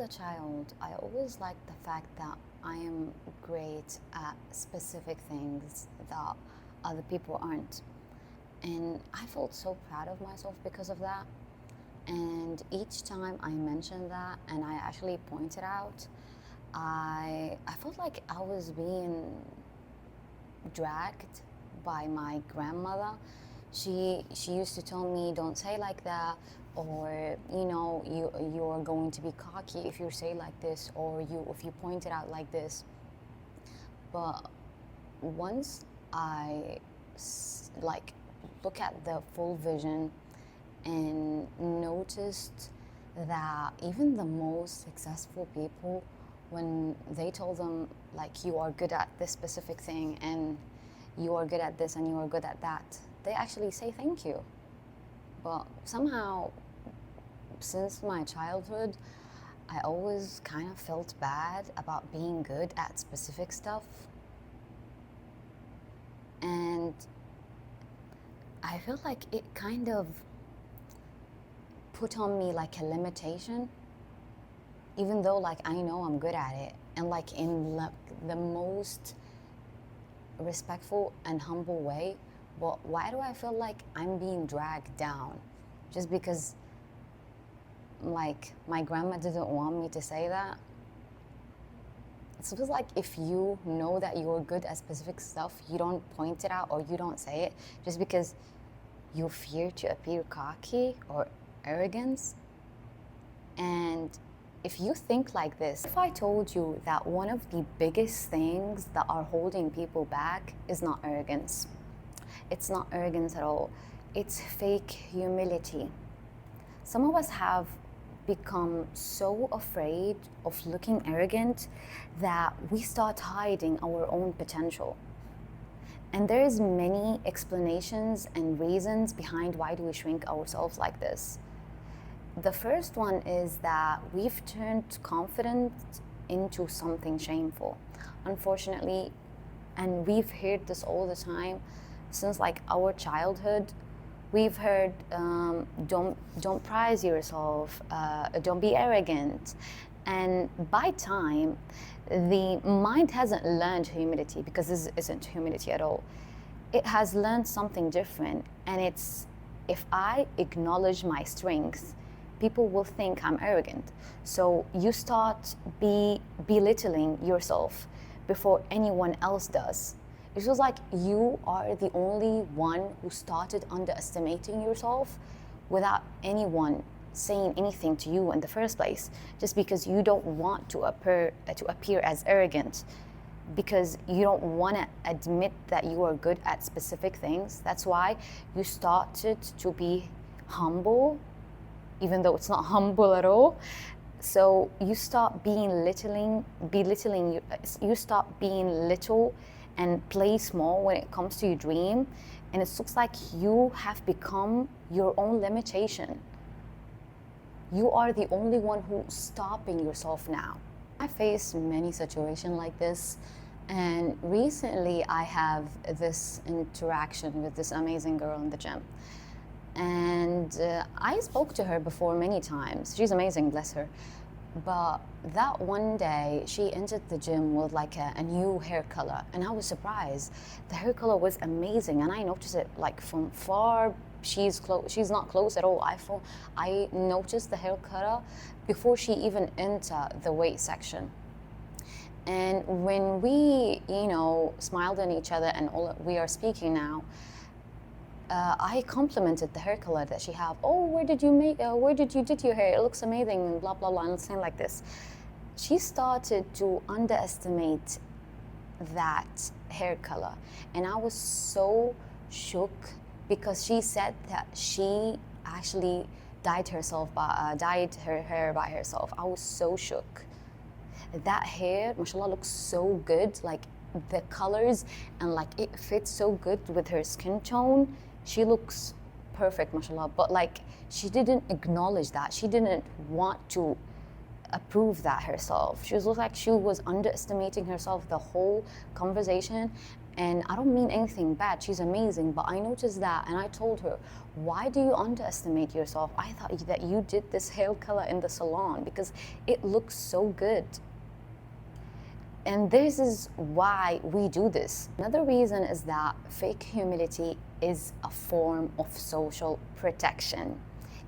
a child, I always liked the fact that I am great at specific things that other people aren't. And I felt so proud of myself because of that. And each time I mentioned that and I actually pointed out, I felt like I was being dragged by my grandmother. She used to tell me, don't say like that, or you're going to be cocky if you say like this, or you if you point it out like this. But once I like look at the full vision and noticed that even the most successful people, when they told them like you are good at this specific thing and you are good at this and you are good at that, they actually say thank you. But somehow, since my childhood, I always kind of felt bad about being good at specific stuff. And I feel like it kind of put on me like a limitation, even though like I know I'm good at it, and like in the most respectful and humble way. But why do I feel like I'm being dragged down just because like my grandma didn't want me to say that? It feels like if you know that you're good at specific stuff, you don't point it out or you don't say it just because you fear to appear cocky or arrogance. And if you think like this, if I told you that one of the biggest things that are holding people back is not arrogance, it's not arrogance at all, it's fake humility. Some of us have become so afraid of looking arrogant that we start hiding our own potential. And there's many explanations and reasons behind why do we shrink ourselves like this. The first one is that we've turned confidence into something shameful. Unfortunately, and we've heard this all the time since like our childhood. We've heard, don't prize yourself, don't be arrogant. And by time, the mind hasn't learned humility, because this isn't humility at all. It has learned something different, and it's, if I acknowledge my strengths, people will think I'm arrogant. So you start belittling yourself before anyone else does. It feels like you are the only one who started underestimating yourself without anyone saying anything to you in the first place, just because you don't want to appear as arrogant, because you don't want to admit that you are good at specific things. That's why you started to be humble, even though it's not humble at all. So you stop belittling, you stop being little and play small when it comes to your dream. And it looks like you have become your own limitation. You are the only one who's stopping yourself now. I face many situations like this, and recently I have this interaction with this amazing girl in the gym. And I spoke to her before many times. She's amazing, bless her. But that one day, she entered the gym with like a new hair color, and I was surprised. The hair color was amazing, and I noticed it like from far. She's not close at all. I noticed the hair color before she even entered the weight section. And when we, smiled at each other and we are speaking now, I complimented the hair color that she have. Oh, where did you did your hair? It looks amazing, blah, blah, blah, and something like this. She started to underestimate that hair color. And I was so shook, because she said that she actually dyed her hair by herself. I was so shook. That hair, mashallah, looks so good. Like the colors, and like it fits so good with her skin tone. She looks perfect, mashallah. But like, she didn't acknowledge that. She didn't want to approve that herself. She was like, she was underestimating herself the whole conversation. And I don't mean anything bad, she's amazing, but I noticed that and I told her, why do you underestimate yourself? I thought that you did this hair color in the salon because it looks so good. And this is why we do this. Another reason is that fake humility is a form of social protection.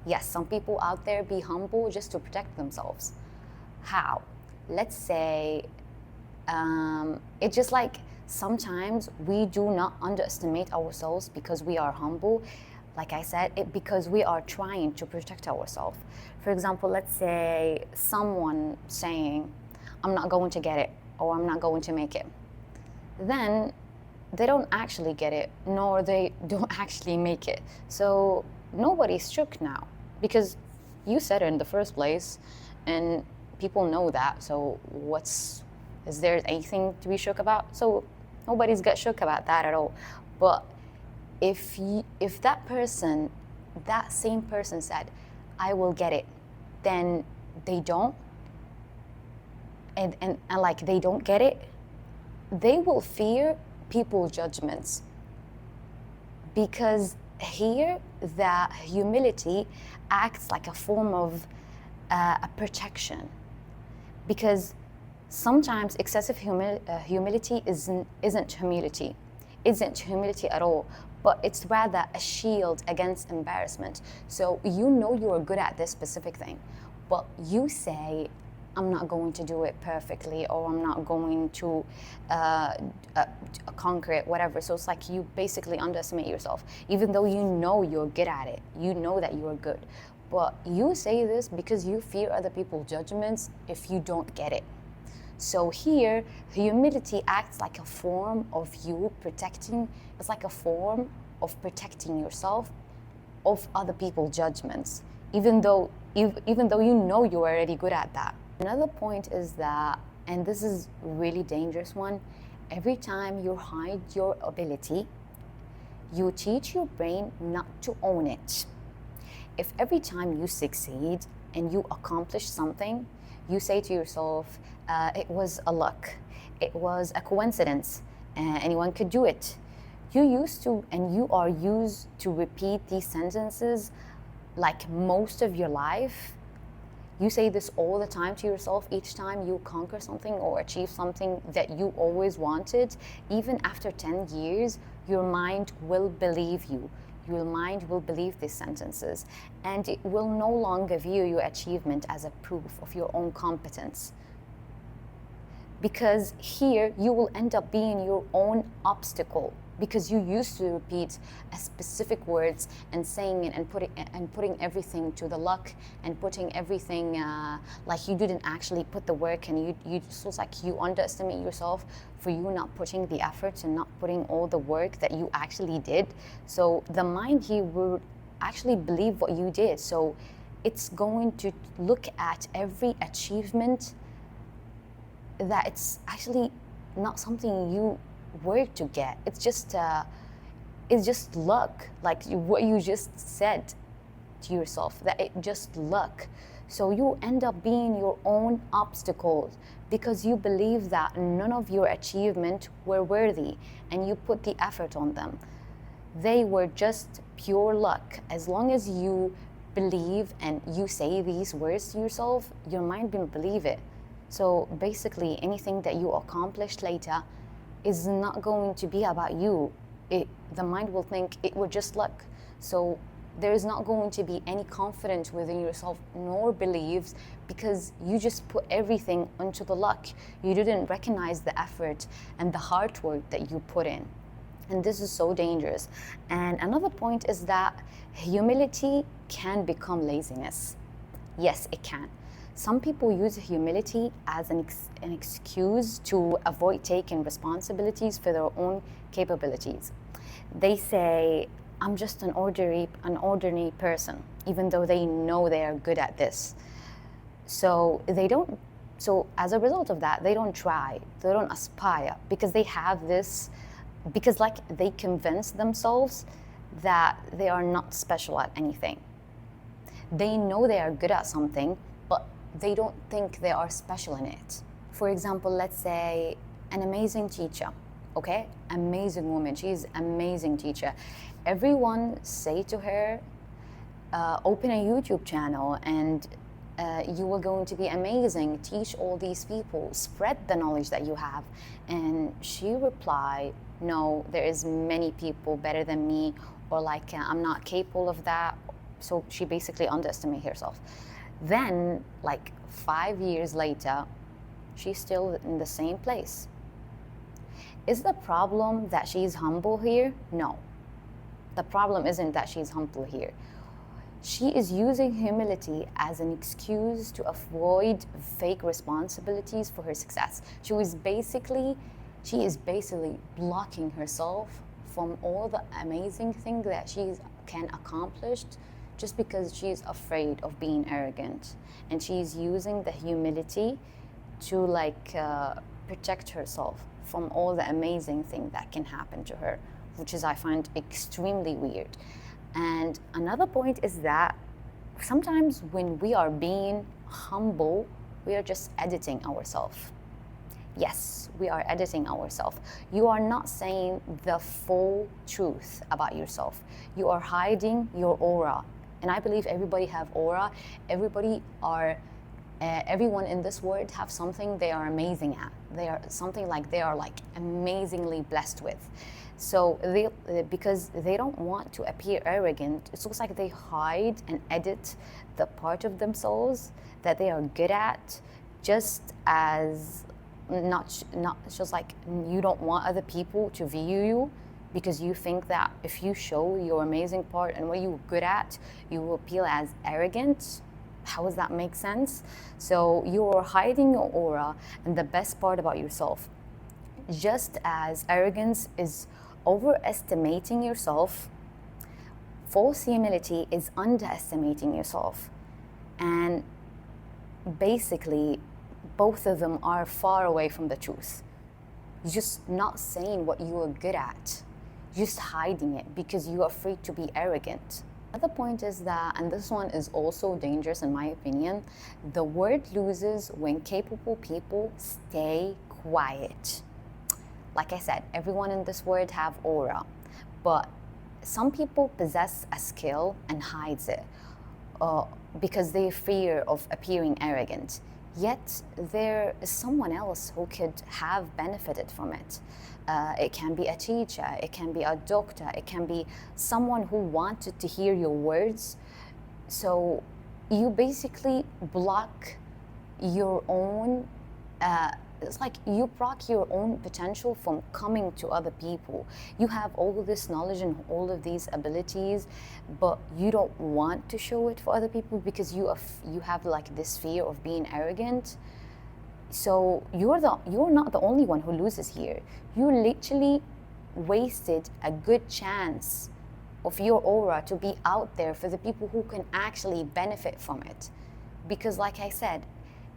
Yes, some people out there be humble just to protect themselves. How? Let's say it's just like sometimes we do not underestimate ourselves because we are humble. Like I said, because we are trying to protect ourselves. For example, let's say someone saying, I'm not going to get it, or I'm not going to make it. Then they don't actually get it, nor they don't actually make it. So nobody's shook now because you said it in the first place and people know that. So is there anything to be shook about? So nobody's got shook about that at all. But if that same person said, I will get it, then they don't, and like they don't get it, they will fear people's judgments. Because here, the humility acts like a form of a protection. Because sometimes excessive humility isn't humility at all, but it's rather a shield against embarrassment. So you know you're good at this specific thing, but you say, I'm not going to do it perfectly, or I'm not going to conquer it, whatever. So it's like you basically underestimate yourself, even though you know you're good at it. You know that you're good. But you say this because you fear other people's judgments if you don't get it. So here, humility acts like a form of you protecting, it's like a form of protecting yourself of other people's judgments, even though you know you're already good at that. Another point is that, and this is a really dangerous one, every time you hide your ability, you teach your brain not to own it. If every time you succeed and you accomplish something, you say to yourself, it was a luck, it was a coincidence, anyone could do it. You are used to repeat these sentences like most of your life. You say this all the time to yourself each time you conquer something or achieve something that you always wanted. Even after 10 years, your mind will believe you. Your mind will believe these sentences, and it will no longer view your achievement as a proof of your own competence. Because here you will end up being your own obstacle, because you used to repeat a specific words and saying it and putting everything to the luck and putting everything like you didn't actually put the work, and you so it's like you underestimate yourself for you not putting the effort and not putting all the work that you actually did. So the mind here will actually believe what you did. So it's going to look at every achievement that it's actually not something you work to get. It's just luck, like what you just said to yourself, that it just luck. So you end up being your own obstacle because you believe that none of your achievements were worthy and you put the effort on them. They were just pure luck. As long as you believe and you say these words to yourself, your mind will believe it. So basically anything that you accomplish later is not going to be about you. The mind will think it was just luck. So there is not going to be any confidence within yourself nor beliefs, because you just put everything onto the luck. You didn't recognize the effort and the hard work that you put in. And this is so dangerous. And another point is that humility can become laziness. Yes, it can. Some people use humility as an excuse to avoid taking responsibilities for their own capabilities. They say, I'm just an ordinary person, even though they know they are good at this. So as a result of that, they don't try, they don't aspire, because they have this, because like they convince themselves that they are not special at anything. They know they are good at something, but they don't think they are special in it. For example, let's say an amazing teacher okay? Amazing woman. She's amazing teacher. Everyone say to her, open a YouTube channel and you are going to be amazing. Teach all these people, spread the knowledge that you have. And she replied, no, there is many people better than me, or like I'm not capable of that. So she basically underestimated herself. Then, like 5 years later, she's still in the same place. Is the problem that she's humble here? No. The problem isn't that she's humble here. She is using humility as an excuse to avoid fake responsibilities for her success. She is basically blocking herself from all the amazing things that she can accomplish just because she's afraid of being arrogant. And she's using the humility to protect herself from all the amazing things that can happen to her, which is I find extremely weird. And another point is that sometimes when we are being humble, we are just editing ourselves. Yes, we are editing ourselves. You are not saying the full truth about yourself. You are hiding your aura. And I believe everybody have aura. Everyone in this world have something they are amazing at. They are something they are amazingly blessed with. So because they don't want to appear arrogant, it looks like they hide and edit the part of themselves that they are good at, just as not just like you don't want other people to view you, because you think that if you show your amazing part and what you're good at, you will appear as arrogant. How does that make sense? So you're hiding your aura and the best part about yourself. Just as arrogance is overestimating yourself, false humility is underestimating yourself. And basically, both of them are far away from the truth. You're just not saying what you are good at. You're just hiding it because you're afraid to be arrogant. Another point is that, and this one is also dangerous in my opinion, the world loses when capable people stay quiet. Like I said, everyone in this world have aura, but some people possess a skill and hides it because they fear of appearing arrogant. Yet there is someone else who could have benefited from it. It can be a teacher, it can be a doctor, it can be someone who wanted to hear your words. So you basically block your own it's like you block your own potential from coming to other people. You have all this knowledge and all of these abilities, but you don't want to show it for other people because you have this fear of being arrogant. So you're not the only one who loses here. You literally wasted a good chance of your aura to be out there for the people who can actually benefit from it. Because like I said,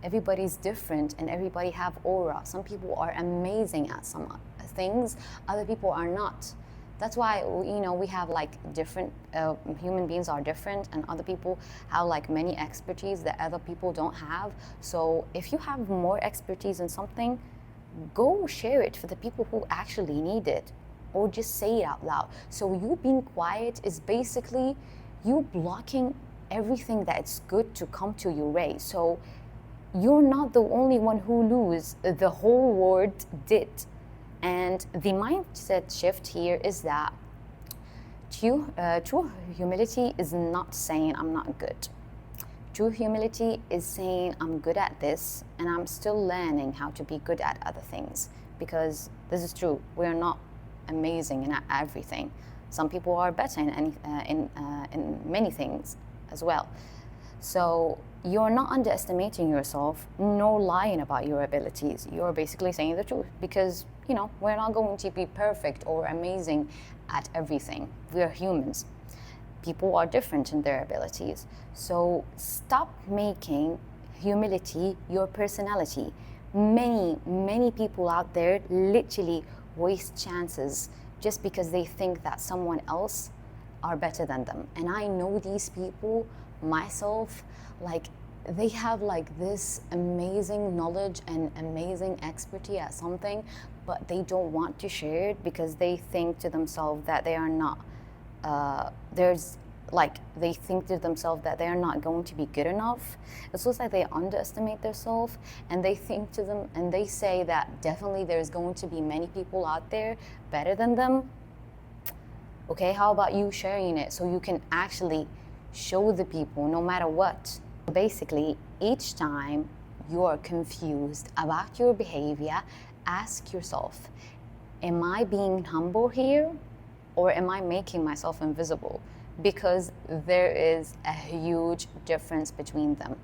everybody's different and everybody have aura. Some people are amazing at some things, other people are not. That's why we have different human beings are different, and other people have many expertise that other people don't have. So if you have more expertise in something, go share it for the people who actually need it, or just say it out loud. So you being quiet is basically you blocking everything that's good to come to your way. So you're not the only one who lose, the whole world did. And the mindset shift here is that true humility is not saying I'm not good. True humility is saying I'm good at this and I'm still learning how to be good at other things, because this is true. We're not amazing in everything. Some people are better in many things as well. So you're not underestimating yourself, nor lying about your abilities. You're basically saying the truth, because we're not going to be perfect or amazing at everything. We're humans. People are different in their abilities. So stop making humility your personality. Many people out there literally waste chances just because they think that someone else are better than them. And I know these people myself, they have this amazing knowledge and amazing expertise at something, but they don't want to share it because they think to themselves that they are not, they think to themselves that they are not going to be good enough. It's just like they underestimate themselves, and they think to them, and they say that definitely there's going to be many people out there better than them. Okay, how about you sharing it so you can actually show the people no matter what? Basically, each time you are confused about your behavior, ask yourself, am I being humble here, or am I making myself invisible? Because there is a huge difference between them.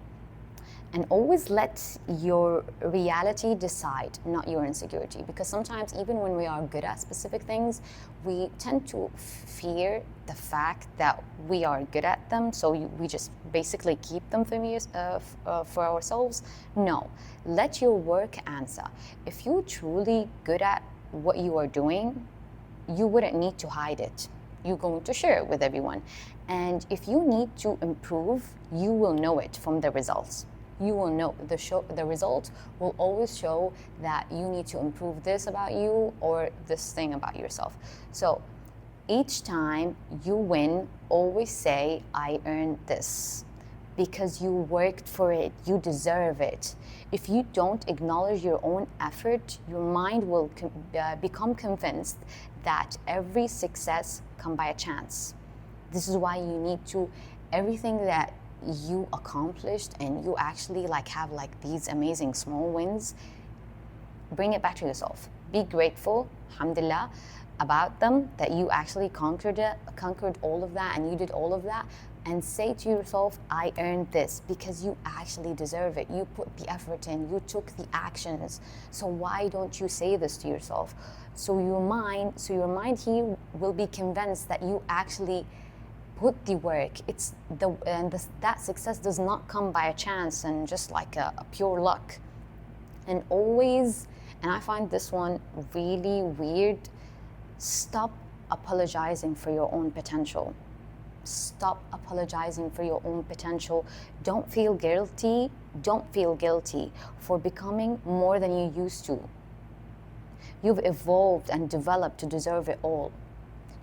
And always let your reality decide, not your insecurity. Because sometimes, even when we are good at specific things, we tend to fear the fact that we are good at them, so we just basically keep them for ourselves. No, let your work answer. If you're truly good at what you are doing, you wouldn't need to hide it. You're going to share it with everyone. And if you need to improve, you will know it from the results. You will know the results will always show that you need to improve this about you or this thing about yourself. So each time you win, always say, I earned this, because you worked for it, you deserve it. If you don't acknowledge your own effort, your mind will become convinced that every success comes by a chance. This is why you need to, everything that you accomplished and you actually have these amazing small wins, bring it back to yourself. Be grateful, alhamdulillah, about them, that you actually conquered all of that, and you did all of that, and say to yourself, I earned this, because you actually deserve it. You put the effort in, you took the actions. So why don't you say this to yourself? So your mind here will be convinced that you actually put the work. That success does not come by a chance and just a pure luck. And always, and I find this one really weird, stop apologizing for your own potential. Stop apologizing for your own potential. Don't feel guilty. Don't feel guilty for becoming more than you used to. You've evolved and developed to deserve it all.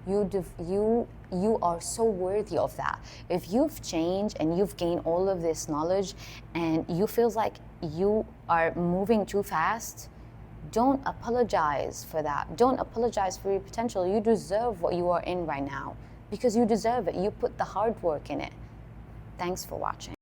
You are so worthy of that. If you've changed and you've gained all of this knowledge and you feel like you are moving too fast, don't apologize for that. Don't apologize for your potential. You deserve what you are in right now, because you deserve it. You put the hard work in it. Thanks for watching.